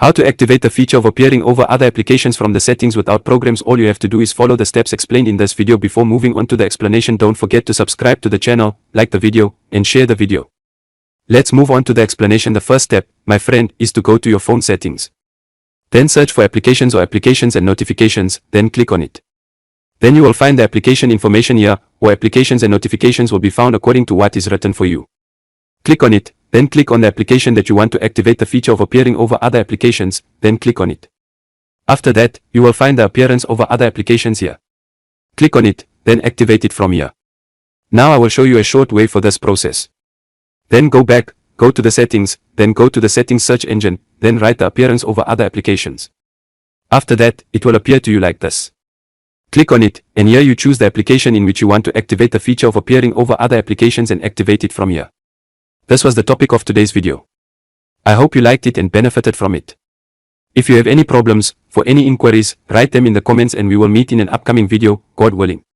How to activate the feature of appearing over other applications from the settings without programs. All you have to do is follow the steps explained in this video. Before moving on to the explanation, don't forget to subscribe to the channel, like the video, and share the video. Let's move on to the explanation. The first step, my friend, is to go to your phone settings. Then search for applications or applications and notifications, then click on it. Then you will find the application information here, or applications and notifications will be found according to what is written for you. Click on it, then click on the application that you want to activate the feature of appearing over other applications, then click on it. After that, you will find the appearance over other applications here. Click on it, then activate it from here. Now I will show you a short way for this process. Then go back, go to the settings, then go to the settings search engine, then write the appearance over other applications. After that, it will appear to you like this. Click on it, and here you choose the application in which you want to activate the feature of appearing over other applications and activate it from here. This was the topic of today's video. I hope you liked it and benefited from it. If you have any problems, for any inquiries, write them in the comments and we will meet in an upcoming video, God willing.